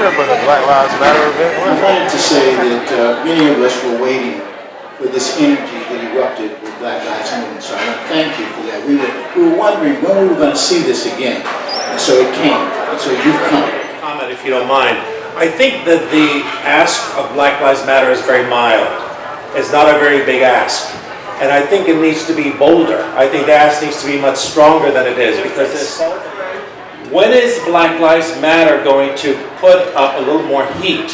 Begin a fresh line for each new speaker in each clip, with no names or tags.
for the Black Lives Matter event.
I wanted to say that many of us were waiting for this energy that erupted with Black Lives Movement. So I want to thank you for that. We were wondering when we were going to see this again. And so it came. And so you've come.
Comment, if you don't mind. I think that the ask of Black Lives Matter is very mild. It's not a very big ask. And I think it needs to be bolder. I think the ask needs to be much stronger than it is, because when is Black Lives Matter going to put up a little more heat,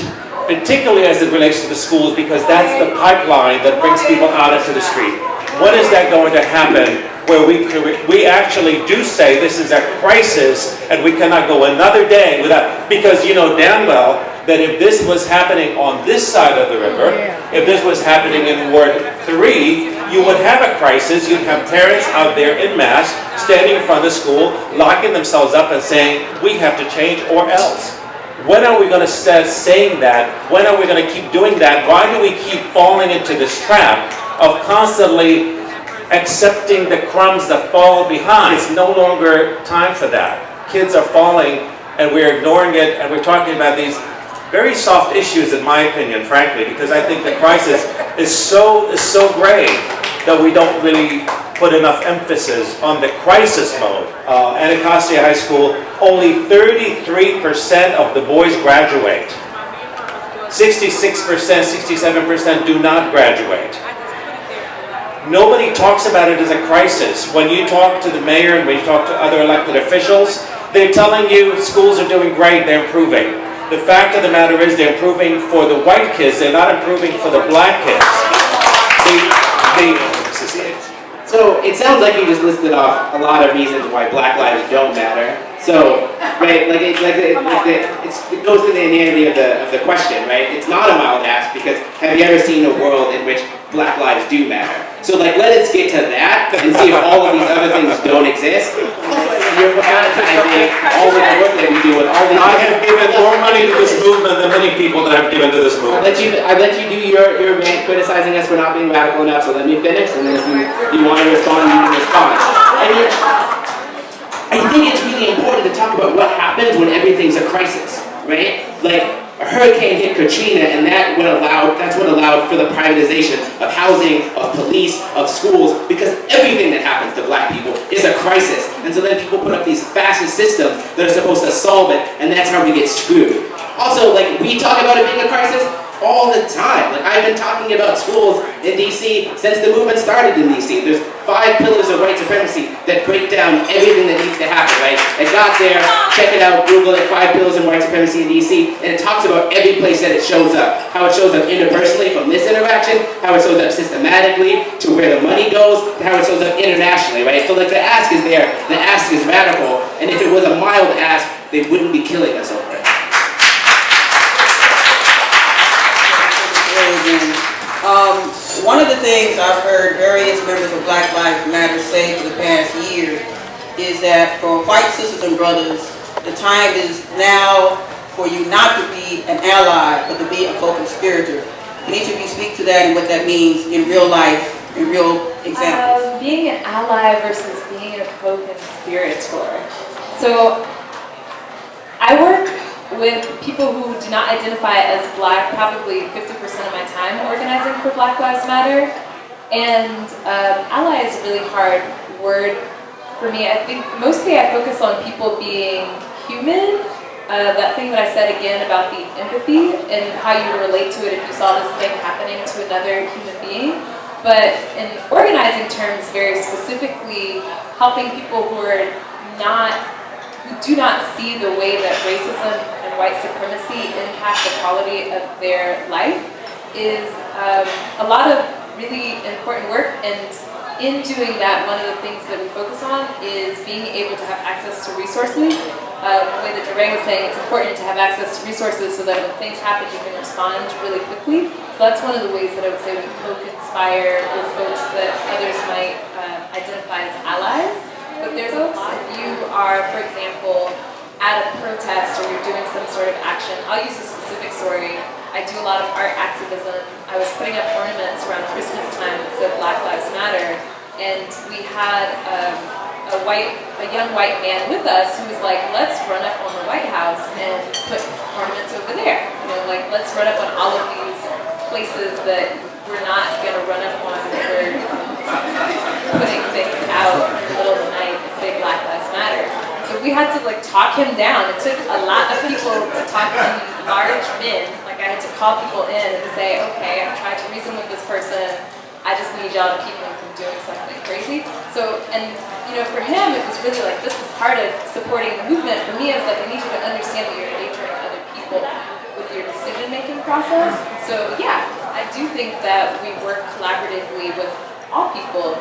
particularly as it relates to the schools, because that's the pipeline that brings people out into the street. When is that going to happen where we actually do say this is a crisis and we cannot go another day without, because you know damn well that if this was happening on this side of the river, if this was happening in Ward 3, you would have a crisis. You'd have parents out there in mass, standing in front of the school, locking themselves up and saying, we have to change or else. When are we going to start saying that? When are we going to keep doing that? Why do we keep falling into this trap of constantly accepting the crumbs that fall behind? It's no longer time for that. Kids are falling and we're ignoring it, and we're talking about these very soft issues, in my opinion, frankly, because I think the crisis is so grave that we don't really put enough emphasis on the crisis mode. Anacostia High School, only 33% of the boys graduate. 66%, 67% do not graduate. Nobody talks about it as a crisis. When you talk to the mayor and when you talk to other elected officials, they're telling you schools are doing great, they're improving. The fact of the matter is they're improving for the white kids, they're not improving for the black kids.
So it sounds like you just listed off a lot of reasons why Black lives don't matter. So, right, it goes to the inanity of the question, right? It's not a mild ask, because have you ever seen a world in which Black lives do matter? So let us get to that and see if all of these other things don't exist. You're monetizing all the work that we do with all these.
I have given more money to this movement than many people that have given to this movement.
I let you do your rant criticizing us for not being radical enough, so let me finish, and then if you want to respond, you can respond. I think it's really important to talk about what happens when everything's a crisis, right? Like, a hurricane hit Katrina, and that's what allowed for the privatization of housing, of police, of schools, because everything that happens to black people is a crisis. And so then people put up these fascist systems that are supposed to solve it, and that's how we get screwed. Also, we talk about it being a crisis all the time. I've been talking about schools in DC since the movement started in DC. There's 5 pillars of white supremacy that break down everything that needs to happen, right? It got there, check it out, Google it, 5 pillars of white supremacy in DC, and it talks about every place that it shows up. How it shows up interpersonally from this interaction, how it shows up systematically to where the money goes, to how it shows up internationally, right? So the ask is there, the ask is radical, and if it was a mild ask, they wouldn't be killing us over it.
One of the things I've heard various members of Black Lives Matter say for the past year is that for white sisters and brothers, the time is now for you not to be an ally, but to be a co-conspirator. Can each of you speak to that and what that means in real life, in real examples?
Being an ally versus being a co-conspirator. So I work with people who do not identify as black probably 50% of my time organizing for Black Lives Matter. And ally is a really hard word for me. I think mostly I focus on people being human. That thing that I said again about the empathy and how you relate to it if you saw this thing happening to another human being. But in organizing terms, very specifically, helping people who do not see the way that racism and white supremacy impact the quality of their life is a lot of really important work. And in doing that, one of the things that we focus on is being able to have access to resources. The way that Jermaine was saying, it's important to have access to resources so that when things happen, you can respond really quickly. So that's one of the ways that I would say we co-conspire with folks that others might identify as allies. But there's a lot. If you are, for example, at a protest or you're doing some sort of action, I'll use a specific story. I do a lot of art activism. I was putting up ornaments around Christmas time that said Black Lives Matter, and we had a young white man with us who was like, let's run up on the White House and put ornaments over there. You know, like, let's run up on all of these places that we're not going to run up on that we're putting things out in the middle of the night and say Black Lives Matter. So we had to like talk him down. It took a lot of people to talk him, large men. Like I had to call people in and say, okay, I've tried to reason with this person. I just need y'all to keep him from doing something crazy. So, and you know, for him, it was really like, this is part of supporting the movement. For me, it was like, I need you to understand that you're endangering other people with your decision-making process. So yeah, I do think that we work collaboratively with all people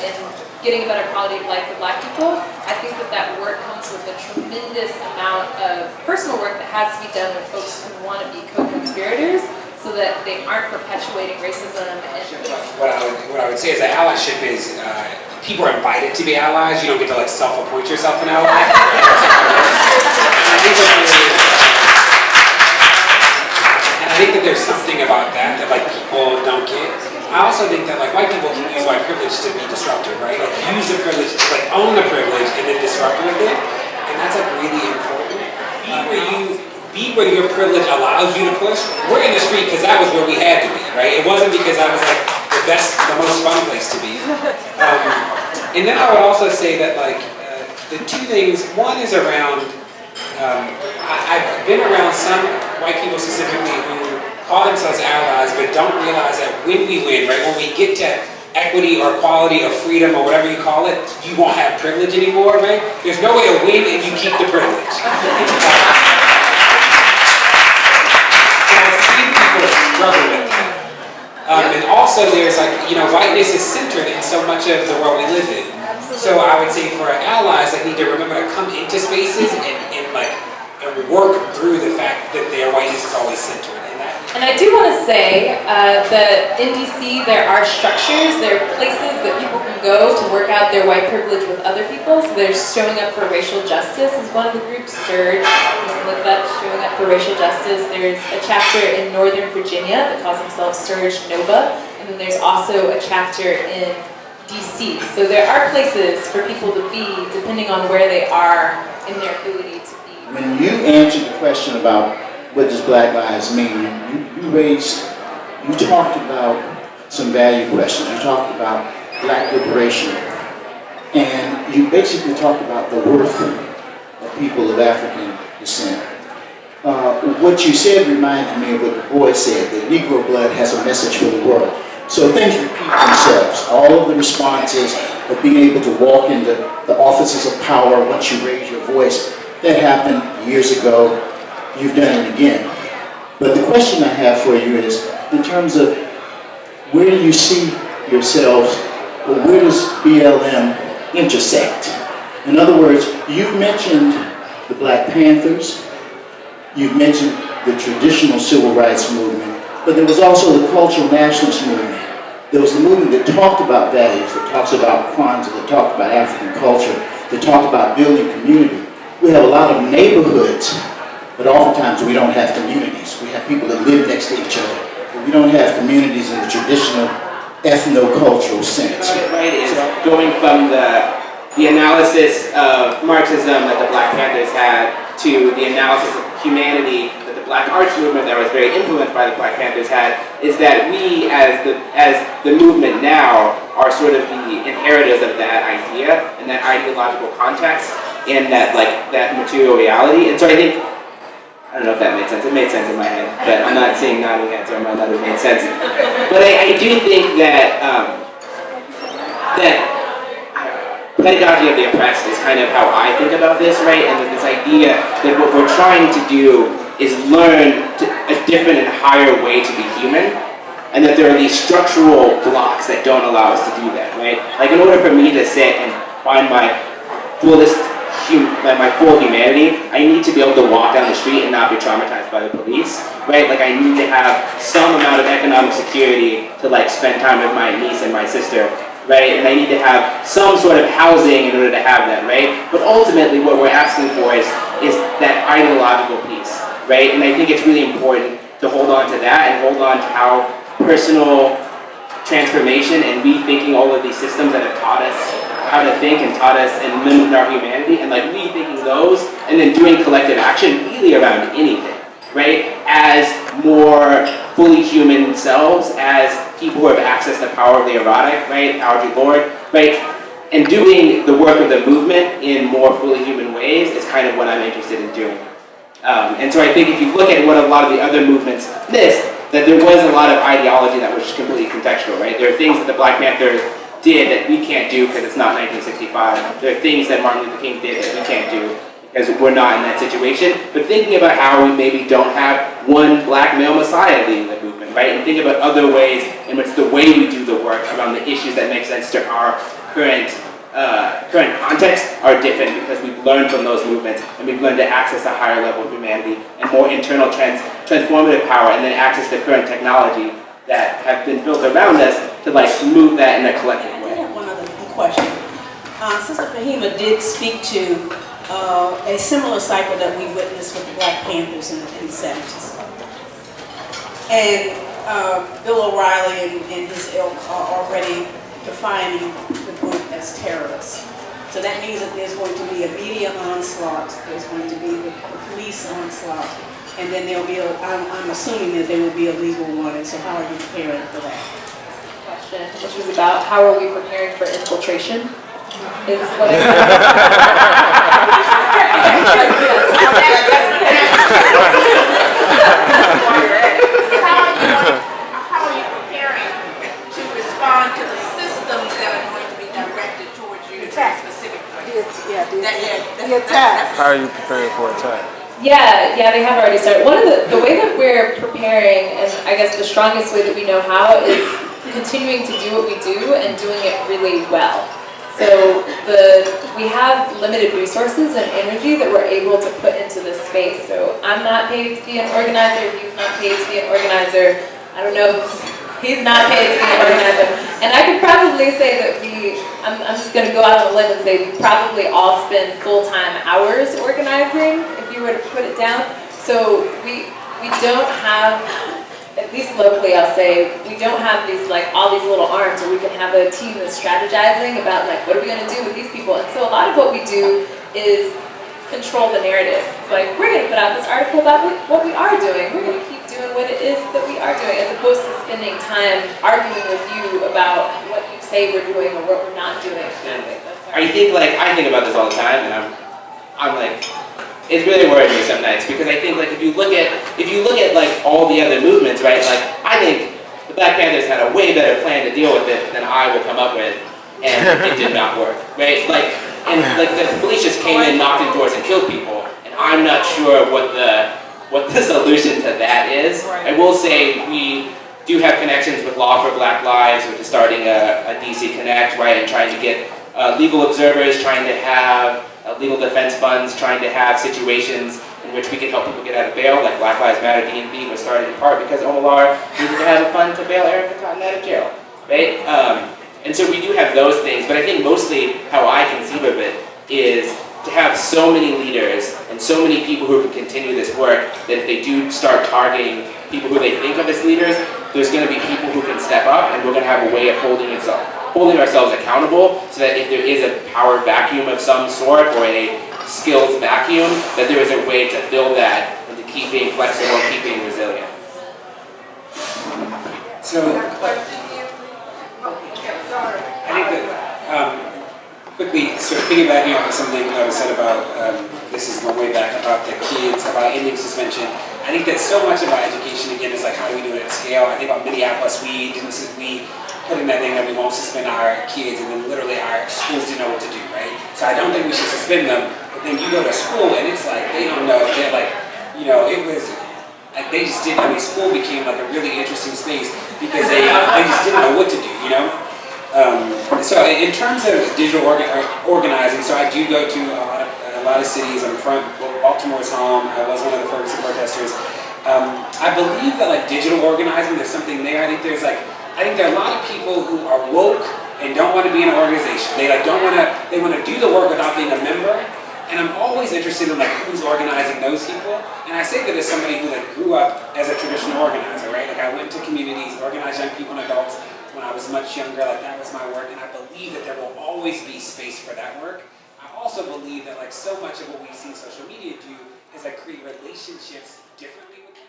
in getting a better quality of life for Black people. I think that that work comes with a tremendous amount of personal work that has to be done with folks who want to be co-conspirators, so that they aren't perpetuating racism. And
what I would say is that allyship is people are invited to be allies. You don't get to like self-appoint yourself an ally. And I think that there's something about that like people don't get. I also think that like white people can use white privilege to be disruptive, right? Like use the privilege, like own the privilege, and then disrupt with it. And that's like really important. Be where your privilege allows you to push. We're in the street because that was where we had to be, right? It wasn't because that was like the most fun place to be. And then I would also say that like the two things. One is around. I've been around some white people specifically who call themselves allies, but don't realize that when we win, right? When we get to equity or equality or freedom or whatever you call it, you won't have privilege anymore, right? There's no way to win if you keep the privilege. Struggle with that. And also there's like, you know, whiteness is centered in so much of the world we live in. So I would say for our allies, I need to remember to come into spaces and work through the fact that their whiteness is always centered in that.
And I do want to say that in DC there are structures, there are places that people can go to work out their white privilege with other people. So there's Showing Up for Racial Justice is one of the groups, Surge. You can look up Showing Up for Racial Justice. There's a chapter in Northern Virginia that calls themselves Surge Nova. And then there's also a chapter in DC. So there are places for people to be depending on where they are in their ability to be.
When you answered the question about what does Black Lives mean, you talked about some value questions. You talked about Black liberation. And you basically talked about the worth of people of African descent. What you said reminded me of what Du Bois said, that Negro blood has a message for the world. So things repeat themselves. All of the responses of being able to walk into the offices of power once you raise your voice, that happened years ago. You've done it again. But the question I have for you is, in terms of where do you see yourselves, or where does B.L.M. intersect? In other words, you've mentioned the Black Panthers, you've mentioned the traditional civil rights movement, but there was also the cultural nationalist movement. There was the movement that talked about values, that talks about Kwanzaa, that talked about African culture, that talked about building community. We have a lot of neighborhoods, but oftentimes we don't have communities. We have people that live next to each other, but we don't have communities in the traditional ethno-cultural sense.
Right, is going from the analysis of Marxism that the Black Panthers had to the analysis of humanity that the Black arts movement that was very influenced by the Black Panthers had, is that we as the movement now are sort of the inheritors of that idea and that ideological context and that material reality. And so I think, I don't know if that made sense. It made sense in my head, but I'm not seeing nodding heads, or it might not have made sense. But I do think that that pedagogy of the oppressed is kind of how I think about this, right? And that this idea that what we're trying to do is learn a different and higher way to be human, and that there are these structural blocks that don't allow us to do that, right? Like in order for me to sit and find my full humanity, I need to be able to walk down the street and not be traumatized by the police, right? Like I need to have some amount of economic security to like spend time with my niece and my sister, right? And I need to have some sort of housing in order to have that, right? But ultimately what we're asking for is that ideological piece, right? And I think it's really important to hold on to that and hold on to how personal transformation and rethinking all of these systems that have taught us how to think and taught us and limited our humanity, and like rethinking those and then doing collective action really around anything, right? As more fully human selves, as people who have access to the power of the erotic, right? Audre Lorde, right? And doing the work of the movement in more fully human ways is kind of what I'm interested in doing. And so I think if you look at what a lot of the other movements missed, that there was a lot of ideology that was just completely contextual, right? There are things that the Black Panthers did that we can't do because it's not 1965. There are things that Martin Luther King did that we can't do because we're not in that situation. But thinking about how we maybe don't have one black male messiah leading the movement, right? And think about other ways in which the way we do the work around the issues that make sense to our current context are different because we've learned from those movements and we've learned to access a higher level of humanity and more internal transformative power, and then access to current technology that have been built around us to like move that in a collective way.
I have one other question. Sister Fahima did speak to a similar cycle that we witnessed with the Black Panthers in the 70s. And Bill O'Reilly and his ilk are already defining the group as terrorists. So that means that there's going to be a media onslaught, there's going to be the police onslaught, and then there'll be I'm assuming that there will be a legal one, and so how are you preparing for that?
Question, which was about how are we preparing for infiltration? Is what
How are you preparing to respond to the systems that are going to be directed towards you in a specific way? The attack.
How are you preparing for attack?
Yeah, they have already started. One of the way that we're preparing, and I guess the strongest way that we know how, is continuing to do what we do and doing it really well. So we have limited resources and energy that we're able to put into this space. So I'm not paid to be an organizer, he's not paid to be an organizer. I don't know if he's not paid to be an organizer. And I could probably say that I'm just gonna go out on a limb and say we probably all spend full-time hours organizing, if you were to put it down. So we don't have, at least locally I'll say, we don't have these all these little arms where we can have a team that's strategizing about what are we gonna do with these people. And so a lot of what we do is control the narrative. It's like, we're gonna put out this article about what we are doing. We're gonna keep doing what it is that we are doing, as opposed to spending time arguing with you about what you say we're doing or what we're not doing.
I think about this all the time, and I'm like, it's really worrying me some nights, because I think if you look at all the other movements, right? I think the Black Panthers had a way better plan to deal with it than I will come up with, and it did not work, right? The police just came in, knocked in doors, and killed people, and I'm not sure what the solution to that is. I will say we do have connections with Law for Black Lives, which is starting a DC Connect, right, and trying to get legal observers, trying to have legal defense funds, trying to have situations in which we can help people get out of bail, like Black Lives Matter DNP was started in part because OMLR needed to have a fund to bail Erica Cotton out of jail, right? And so we do have those things, but I think mostly how I conceive of it is to have so many leaders and so many people who can continue this work that if they do start targeting people who they think of as leaders, there's going to be people who can step up, and we're going to have a way of holding ourselves accountable, so that if there is a power vacuum of some sort or a skills vacuum, that there is a way to fill that and to keep being flexible and keep being resilient.
So, I think that quickly, sort of piggybacking off of something that was said about, this is going way back, about the kids, about ending suspension. I think that so much about education, again, is how do we do it at scale. I think about Minneapolis, we put in that thing that we won't suspend our kids, and then literally our schools didn't know what to do, right? So I don't think we should suspend them, but then you go to school and it's they don't know, they're it was, they just didn't, school became a really interesting space because they just didn't know what to do, So in terms of digital organizing, so I do go to a lot of cities. I'm from Baltimore's home. I was one of the Ferguson protesters. I believe that digital organizing, there's something there. I think there are a lot of people who are woke and don't want to be in an organization. They they want to do the work without being a member. And I'm always interested in who's organizing those people. And I say that as somebody who grew up as a traditional organizer, right? I went to communities, organized young people and adults when I was much younger. That was my work. And I believe that there will always always be space for that work. I also believe that like so much of what we see social media do is like create relationships differently with people.